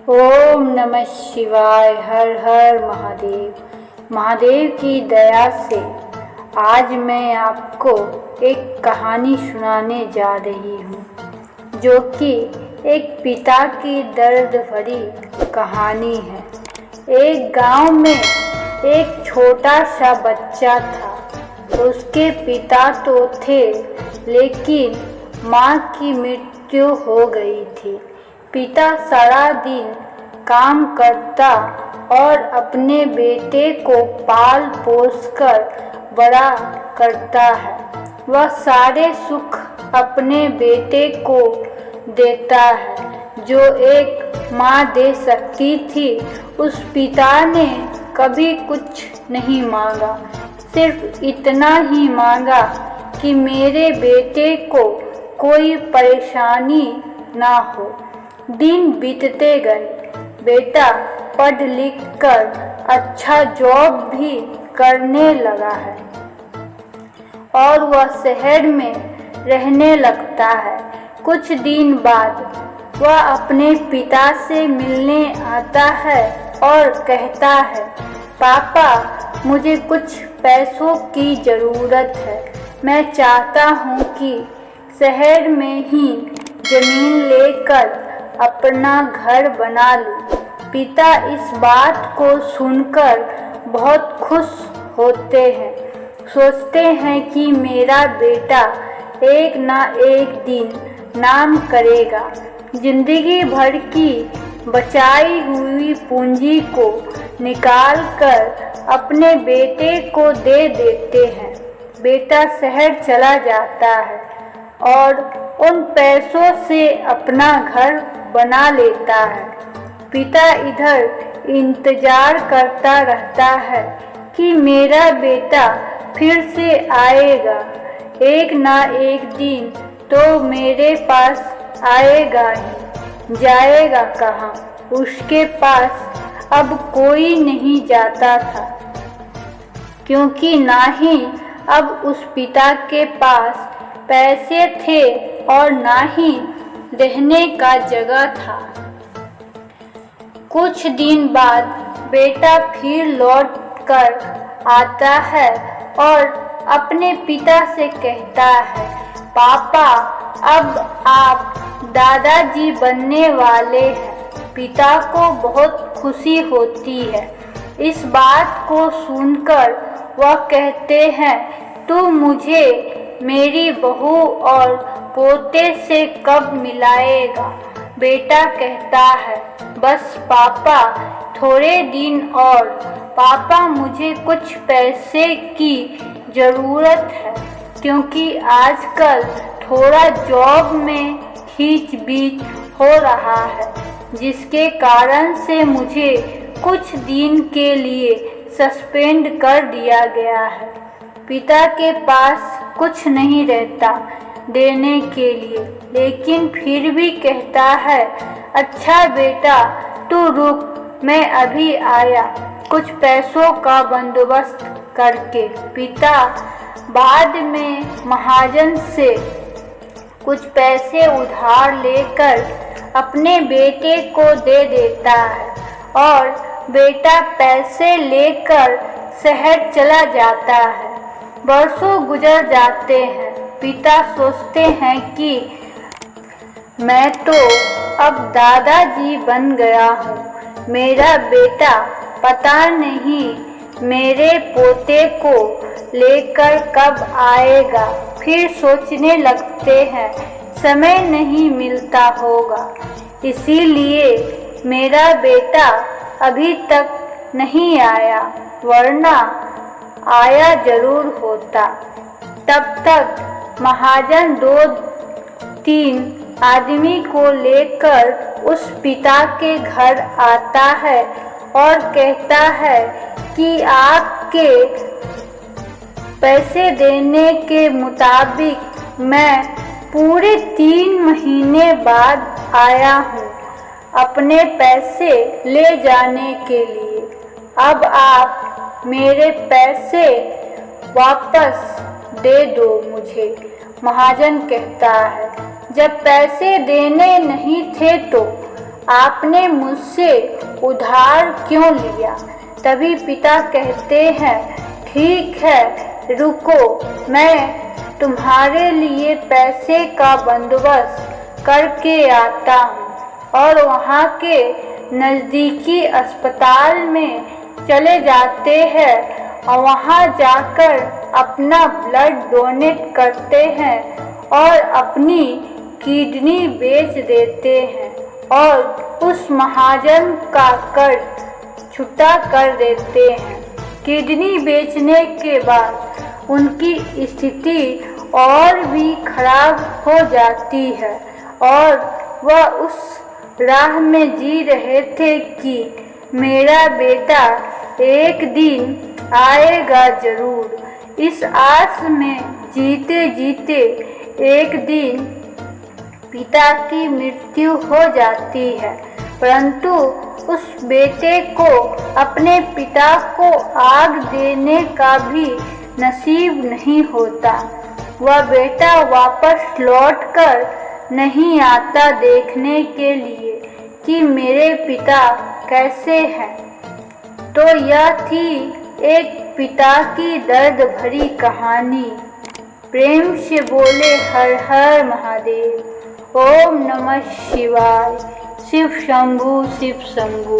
ओम नमः शिवाय। हर हर महादेव। महादेव की दया से आज मैं आपको एक कहानी सुनाने जा रही हूँ, जो कि एक पिता की दर्द भरी कहानी है। एक गांव में एक छोटा सा बच्चा था। उसके पिता तो थे, लेकिन माँ की मृत्यु हो गई थी। पिता सारा दिन काम करता और अपने बेटे को पाल पोस कर बड़ा करता है। वह सारे सुख अपने बेटे को देता है, जो एक माँ दे सकती थी। उस पिता ने कभी कुछ नहीं मांगा, सिर्फ इतना ही मांगा कि मेरे बेटे को कोई परेशानी ना हो। दिन बीतते गए। बेटा पढ़ लिख कर अच्छा जॉब भी करने लगा है और वह शहर में रहने लगता है। कुछ दिन बाद वह अपने पिता से मिलने आता है और कहता है, पापा, मुझे कुछ पैसों की ज़रूरत है। मैं चाहता हूँ कि शहर में ही ज़मीन लेकर अपना घर बना लूं। पिता इस बात को सुनकर बहुत खुश होते हैं। सोचते हैं कि मेरा बेटा एक ना एक दिन नाम करेगा। जिंदगी भर की बचाई हुई पूंजी को निकाल कर अपने बेटे को दे देते हैं। बेटा शहर चला जाता है और उन पैसों से अपना घर बना लेता है। पिता इधर इंतजार करता रहता है कि मेरा बेटा फिर से आएगा। एक ना एक दिन तो मेरे पास आएगा ही। जाएगा कहाँ? उसके पास अब कोई नहीं जाता था, क्योंकि ना ही अब उस पिता के पास पैसे थे और ना ही रहने का जगह था। कुछ दिन बाद बेटा फिर लौट कर आता है और अपने पिता से कहता है, पापा, अब आप दादाजी बनने वाले हैं। पिता को बहुत खुशी होती है। इस बात को सुनकर वह कहते हैं, तू मुझे मेरी बहू और पोते से कब मिलाएगा? बेटा कहता है, बस पापा, थोड़े दिन और। पापा, मुझे कुछ पैसे की ज़रूरत है, क्योंकि आजकल थोड़ा जॉब में खींच-बीच हो रहा है, जिसके कारण से मुझे कुछ दिन के लिए सस्पेंड कर दिया गया है। पिता के पास कुछ नहीं रहता देने के लिए, लेकिन फिर भी कहता है, अच्छा बेटा, तू रुक, मैं अभी आया कुछ पैसों का बंदोबस्त करके। पिता बाद में महाजन से कुछ पैसे उधार लेकर अपने बेटे को दे देता है और बेटा पैसे लेकर शहर चला जाता है। बरसों गुजर जाते हैं। पिता सोचते हैं कि मैं तो अब दादाजी बन गया हूँ। मेरा बेटा पता नहीं मेरे पोते को लेकर कब आएगा। फिर सोचने लगते हैं, समय नहीं मिलता होगा, इसीलिए मेरा बेटा अभी तक नहीं आया, वरना आया जरूर होता। तब तक महाजन 2-3 आदमी को लेकर उस पिता के घर आता है और कहता है कि आपके पैसे देने के मुताबिक मैं पूरे 3 महीने बाद आया हूँ अपने पैसे ले जाने के लिए। अब आप मेरे पैसे वापस दे दो मुझे। महाजन कहता है, जब पैसे देने नहीं थे तो आपने मुझसे उधार क्यों लिया? तभी पिता कहते हैं, ठीक है रुको, मैं तुम्हारे लिए पैसे का बंदोबस्त करके आता हूँ। और वहाँ के नज़दीकी अस्पताल में चले जाते हैं और वहाँ जाकर अपना ब्लड डोनेट करते हैं और अपनी किडनी बेच देते हैं और उस महाजन का कर्ज छुटा कर देते हैं। किडनी बेचने के बाद उनकी स्थिति और भी खराब हो जाती है और वह उस राह में जी रहे थे कि मेरा बेटा एक दिन आएगा जरूर। इस आस में जीते जीते एक दिन पिता की मृत्यु हो जाती है, परंतु उस बेटे को अपने पिता को आग देने का भी नसीब नहीं होता। वह बेटा वापस लौटकर नहीं आता देखने के लिए कि मेरे पिता कैसे हैं। तो यह थी एक पिता की दर्द भरी कहानी। प्रेम से बोले हर हर महादेव। ओम नमः शिवाय। शिव शंभु शिव शंभु।